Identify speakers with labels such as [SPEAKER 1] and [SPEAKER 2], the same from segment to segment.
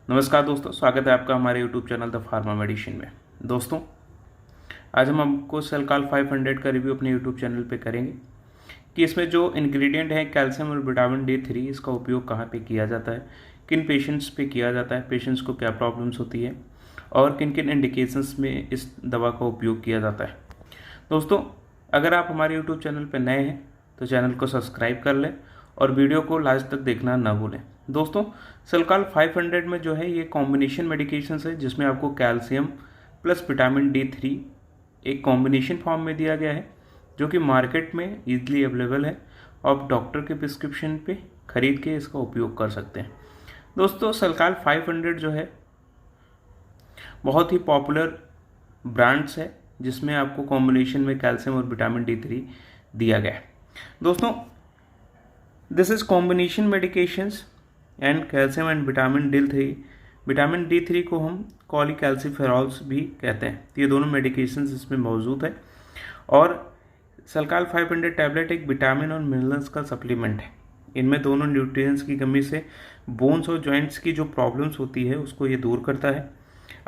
[SPEAKER 1] नमस्कार दोस्तों, स्वागत है आपका हमारे YouTube channel the pharma medicine में। दोस्तों, आज हम आपको सेलकाल 500 का रिव्यू अपने YouTube चैनल पे करेंगे कि इसमें जो इंग्रेडिएंट है कैल्शियम और विटामिन D3, इसका उपयोग कहाँ पे किया जाता है, किन पेशेंट्स पे किया जाता है, पेशेंट्स को क्या प्रॉब्लम्स होती है और किन किन इंडिकेशंस में इस दवा का उपयोग किया जाता है। दोस्तों, अगर आप हमारे YouTube चैनल पर नए हैं तो चैनल को सब्सक्राइब कर लें और वीडियो को लास्ट तक देखना ना भूलें। दोस्तों, सेलकाल 500 में जो है ये कॉम्बिनेशन मेडिकेशंस है जिसमें आपको कैल्शियम प्लस विटामिन D3 एक कॉम्बिनेशन फॉर्म में दिया गया है जो कि मार्केट में ईजिली अवेलेबल है। आप डॉक्टर के प्रिस्क्रिप्शन पे खरीद के इसका उपयोग कर सकते हैं। दोस्तों, सेलकाल 500 जो है बहुत ही पॉपुलर ब्रांड्स है जिसमें आपको कॉम्बिनेशन में कैल्शियम और विटामिन D3 दिया गया है। दोस्तों, this is combination medications and calcium and vitamin D3। Vitamin D3 को हम कॉलीकैल्सिफेरॉल्स भी कहते हैं। तो ये दोनों मेडिकेशंस इसमें मौजूद है और सेलकाल 500 टैबलेट एक विटामिन और मिनरल्स का सप्लीमेंट है। इनमें दोनों न्यूट्रिएंट्स की कमी से बोन्स और जॉइंट्स की जो प्रॉब्लम्स होती है उसको ये दूर करता है।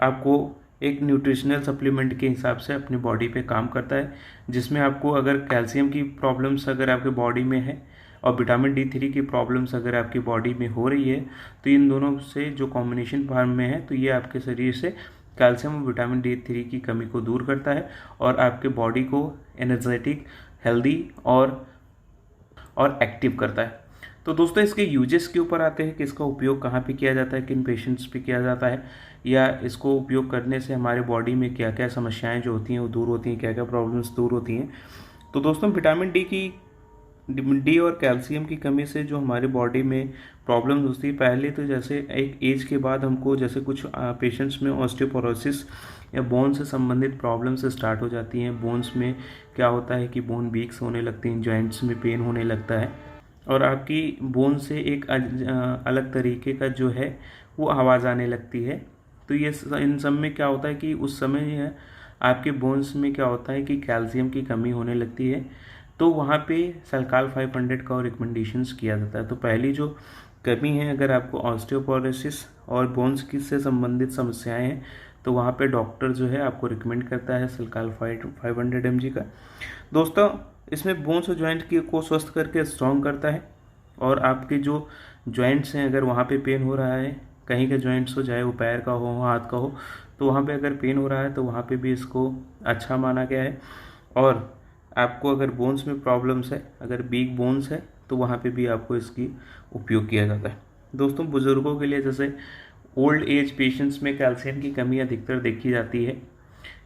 [SPEAKER 1] आपको एक न्यूट्रिशनल सप्लीमेंट के हिसाब से अपनी बॉडी पे काम करता है, जिसमें आपको अगर कैल्शियम की प्रॉब्लम्स अगर आपके बॉडी में है और विटामिन D3 की प्रॉब्लम्स अगर आपकी बॉडी में हो रही है तो इन दोनों से जो कॉम्बिनेशन फॉर्म में है तो ये आपके शरीर से कैल्शियम और विटामिन D3 की कमी को दूर करता है और आपके बॉडी को एनर्जेटिक, हेल्दी और एक्टिव करता है। तो दोस्तों, इसके यूजेस के ऊपर आते हैं कि इसका उपयोग कहाँ पे किया जाता है, किन पेशेंट्स पे किया जाता है, या इसको उपयोग करने से हमारे बॉडी में क्या क्या समस्याएं जो होती हैं वो दूर होती हैं, क्या क्या प्रॉब्लम्स दूर होती हैं। तो दोस्तों, विटामिन डी और कैल्शियम की कमी से जो हमारे बॉडी में प्रॉब्लम्स होती है, पहले तो जैसे एक एज के बाद हमको जैसे कुछ पेशेंट्स में ऑस्टियोपोरोसिस या बोन से संबंधित प्रॉब्लम्स स्टार्ट हो जाती हैं। बोन्स में क्या होता है कि बोन वीक्स होने लगती हैं, जॉइंट्स में पेन होने लगता है और आपकी बोन से एक अलग तरीके का जो है वो आवाज़ आने लगती है। तो ये इन सब में क्या होता है कि उस समय आपके बोन्स में क्या होता है कि कैल्शियम की कमी होने लगती है। तो वहाँ पे सेलकाल 500 का रिकमेंडेशंस किया जाता है। तो पहली जो कमी है, अगर आपको ऑस्टियोपोरोसिस और बोन्स की से संबंधित समस्याएं हैं तो वहाँ पे डॉक्टर जो है आपको रिकमेंड करता है सेलकाल 500 mg का। दोस्तों, इसमें बोन्स और जॉइंट को स्वस्थ करके स्ट्रॉन्ग करता है और आपके जो जॉइंट्स हैं, अगर वहाँ पे पेन हो रहा है, कहीं का जॉइंट्स हो, चाहे वो पैर का हो, हाथ का हो, तो वहाँ पे अगर पेन हो रहा है तो वहाँ पे भी इसको अच्छा माना गया है। और आपको अगर बोन्स में प्रॉब्लम्स है, अगर वीक बोन्स है, तो वहाँ पे भी आपको इसकी उपयोग किया जाता है। दोस्तों, बुज़ुर्गों के लिए जैसे ओल्ड एज पेशेंट्स में कैल्शियम की कमी अधिकतर देखी जाती है,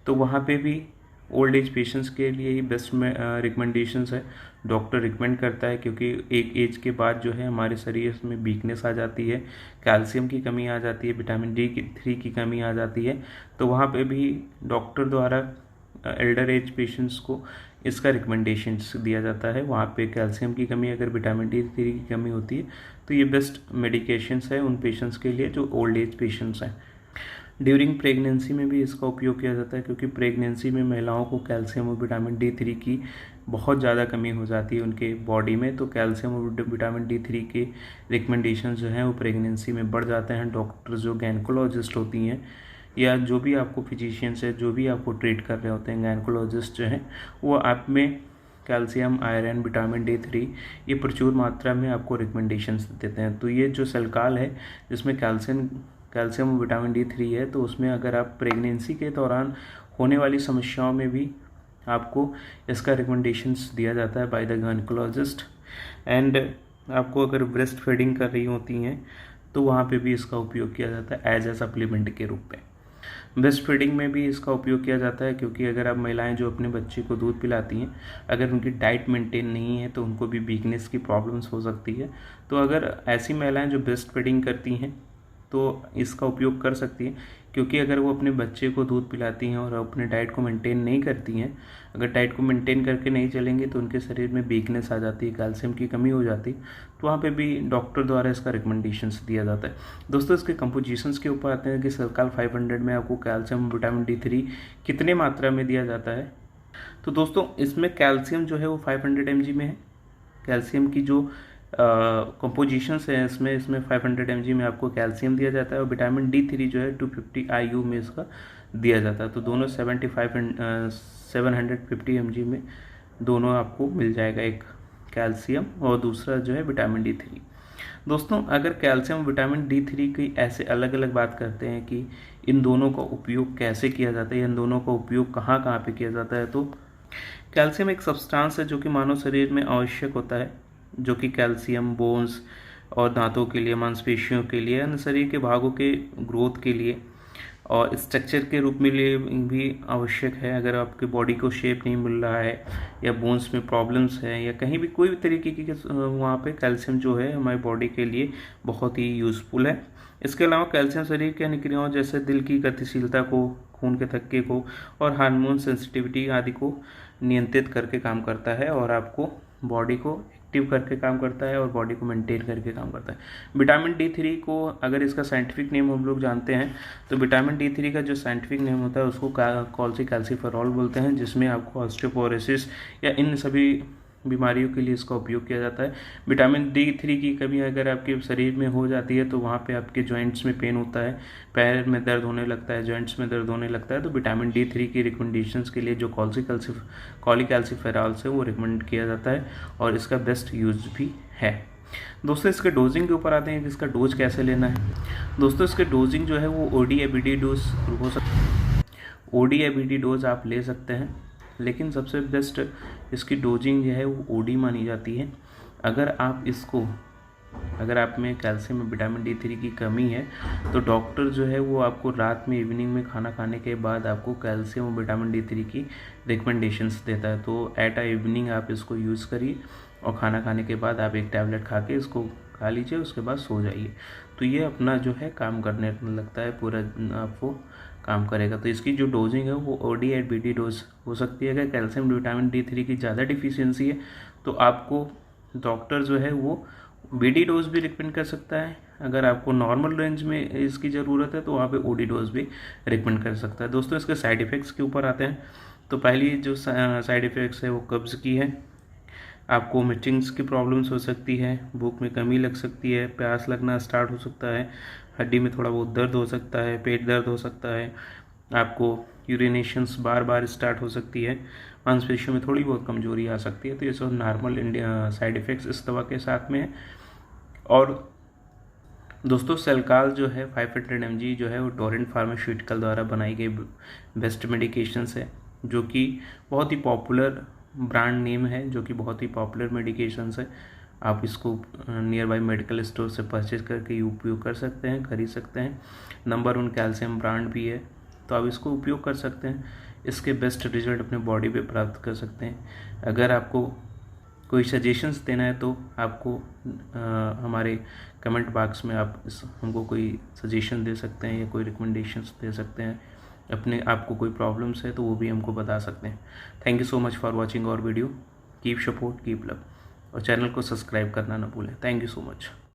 [SPEAKER 1] तो वहाँ पे भी ओल्ड एज पेशेंट्स के लिए ही बेस्ट में रिकमेंडेशंस है, डॉक्टर रिकमेंड करता है, क्योंकि एक एज के बाद जो है हमारे शरीर में वीकनेस आ जाती है, कैल्शियम की कमी आ जाती है, विटामिन D3 की कमी आ जाती है। तो वहाँ पे भी डॉक्टर द्वारा एल्डर एज पेशेंट्स को इसका रिकमेंडेशंस दिया जाता है। वहाँ पे कैल्शियम की कमी, अगर विटामिन D3 की कमी होती है तो ये बेस्ट मेडिकेशंस है उन पेशेंट्स के लिए जो ओल्ड एज पेशेंट्स हैं। ड्यूरिंग प्रेगनेंसी में भी इसका उपयोग किया जाता है, क्योंकि प्रेगनेंसी में महिलाओं को कैल्शियम और विटामिन D3 की बहुत ज़्यादा कमी हो जाती है उनके बॉडी में। तो कैल्शियम और विटामिन D3 के रिकमेंडेशन जो हैं वो प्रेगनेंसी में बढ़ जाते हैं। डॉक्टर जो गैनकोलॉजिस्ट होती हैं या जो भी आपको फिजिशियंस है, जो भी आपको ट्रीट कर रहे होते हैं, गैनकोलॉजिस्ट जो हैं, वो आप में कैल्शियम, आयरन, विटामिन D3 ये प्रचुर मात्रा में आपको रिकमेंडेशंस देते हैं। तो ये जो सेलकाल है जिसमें कैल्शियम और विटामिन D3 है, तो उसमें अगर आप प्रेगनेंसी के दौरान होने वाली समस्याओं में भी आपको इसका रिकमेंडेशंस दिया जाता है बाय द गायनेकोलॉजिस्ट। एंड आपको अगर ब्रेस्ट फीडिंग कर रही होती हैं तो वहाँ पे भी इसका उपयोग किया जाता है एज ए सप्लीमेंट के रूप में। ब्रेस्ट फीडिंग में भी इसका उपयोग किया जाता है, क्योंकि अगर आप महिलाएं जो अपने बच्चे को दूध पिलाती हैं, अगर उनकी डाइट मेंटेन नहीं है तो उनको भी वीकनेस की प्रॉब्लम्स हो सकती है। तो अगर ऐसी महिलाएं जो ब्रेस्ट फीडिंग करती हैं तो इसका उपयोग कर सकती हैं, क्योंकि अगर वो अपने बच्चे को दूध पिलाती हैं और अपने डाइट को मेंटेन नहीं करती हैं, अगर डाइट को मेंटेन करके नहीं चलेंगे तो उनके शरीर में वीकनेस आ जाती है, कैल्शियम की कमी हो जाती है। तो वहाँ पे भी डॉक्टर द्वारा इसका रिकमेंडेशंस दिया जाता है। दोस्तों, इसके कंपोजिशंस के ऊपर आते हैं कि सेलकाल 500 में आपको कैल्शियम, विटामिन D3 कितने मात्रा में दिया जाता है। तो दोस्तों, इसमें कैल्शियम जो है वो 500 mg में है। कैल्शियम की जो कंपोजिशन है इसमें 500 mg में आपको कैल्शियम दिया जाता है और विटामिन D3 जो है 250 IU में इसका दिया जाता है। तो दोनों 750 mg में दोनों आपको मिल जाएगा, एक कैल्शियम और दूसरा जो है विटामिन D3। दोस्तों, अगर कैल्शियम विटामिन D3 की ऐसे अलग अलग बात करते हैं कि इन दोनों का उपयोग कैसे किया जाता है, इन दोनों का उपयोग कहाँ कहाँ पे किया जाता है, तो कैल्शियम एक सब्सटेंस है जो कि मानव शरीर में आवश्यक होता है, जो कि कैल्शियम बोन्स और दांतों के लिए, मांसपेशियों के लिए, अन्य शरीर के भागों के ग्रोथ के लिए और स्ट्रक्चर के रूप में लिए भी आवश्यक है। अगर आपकी बॉडी को शेप नहीं मिल रहा है या बोन्स में प्रॉब्लम्स है या कहीं भी कोई भी तरीके की वहाँ पे कैल्शियम जो है हमारी बॉडी के लिए बहुत ही यूज़फुल है। इसके अलावा कैल्शियम शरीर की अन्य क्रियाओं जैसे दिल की गतिशीलता को, खून के थक्के को और हार्मोन सेंसिटिविटी आदि को नियंत्रित करके काम करता है और आपको बॉडी को एक्टिव करके काम करता है और बॉडी को मेंटेन करके काम करता है। विटामिन D3 को अगर इसका साइंटिफिक नेम हम लोग जानते हैं तो विटामिन D3 का जो साइंटिफिक नेम होता है उसको कैल्सिफेरॉल बोलते हैं, जिसमें आपको ऑस्टियोपोरोसिस या इन सभी बीमारियों के लिए इसका उपयोग किया जाता है। विटामिन D3 की कमी अगर आपके शरीर में हो जाती है तो वहाँ पे आपके जॉइंट्स में पेन होता है, पैर में दर्द होने लगता है, जॉइंट्स में दर्द होने लगता है, तो विटामिन D3 की रिकमेंडेशंस के लिए जो कॉलीकैल्सिफेरॉल से वो रिकमेंड किया जाता है और इसका बेस्ट यूज भी है। दोस्तों, इसके डोजिंग के ऊपर आते हैं कि इसका डोज कैसे लेना है। दोस्तों, इसके डोजिंग जो है वो OD या BD डोज हो सकता है। OD या BD डोज आप ले सकते हैं, लेकिन सबसे बेस्ट इसकी डोजिंग जो है वो OD मानी जाती है। अगर आप में कैल्शियम और विटामिन D3 की कमी है तो डॉक्टर जो है वो आपको रात में, इवनिंग में खाना खाने के बाद आपको कैल्शियम और विटामिन D3 की रिकमेंडेशंस देता है। तो एट इवनिंग आप इसको यूज़ करिए और खाना खाने के बाद आप एक टैबलेट खा के इसको खा लीजिए, उसके बाद सो जाइए। तो ये अपना जो है काम करने लगता है, पूरा आपको काम करेगा। तो इसकी जो डोजिंग है वो OD या BD डोज हो सकती है। अगर कैल्शियम विटामिन D3 की ज़्यादा डिफिशियंसी है तो आपको डॉक्टर जो है वो BD डोज भी रिकमेंड कर सकता है। अगर आपको नॉर्मल रेंज में इसकी ज़रूरत है तो वहाँ पे OD डोज भी रिकमेंड कर सकता है। दोस्तों, इसके साइड इफ़ेक्ट्स के ऊपर आते हैं। तो पहली जो साइड इफ़ेक्ट्स है वो कब्ज़ की है। आपको मिचिंग्स की प्रॉब्लम्स हो सकती है, भूख में कमी लग सकती है, प्यास लगना स्टार्ट हो सकता है, हड्डी में थोड़ा बहुत दर्द हो सकता है, पेट दर्द हो सकता है, आपको यूरिनेशंस बार बार स्टार्ट हो सकती है, मांसपेशियों में थोड़ी बहुत कमजोरी आ सकती है। तो ये सब नॉर्मल साइड इफ़ेक्ट्स इस दवा के साथ में है। और दोस्तों, सेलकाल जो है 500 mg जो है वो टोरेंट फार्मास्यूटिकल द्वारा बनाई गई बेस्ट मेडिकेशंस है, जो कि बहुत ही पॉपुलर ब्रांड नेम है, जो कि बहुत ही पॉपुलर मेडिकेशंस है। आप इसको नियर बाई मेडिकल स्टोर से परचेज करके उपयोग कर सकते हैं, खरीद सकते हैं। नंबर 1 कैल्शियम ब्रांड भी है, तो आप इसको उपयोग कर सकते हैं। इसके बेस्ट रिजल्ट अपने बॉडी पे प्राप्त कर सकते हैं। अगर आपको कोई सजेशंस देना है तो आपको हमारे कमेंट बॉक्स में आप हमको कोई सजेशन दे सकते हैं या कोई रिकमेंडेशंस दे सकते हैं। अपने आपको कोई प्रॉब्लम्स है तो वो भी हमको बता सकते हैं। Thank you so much for watching our video. Keep support, keep love और चैनल को सब्सक्राइब करना ना भूलें। Thank you so much.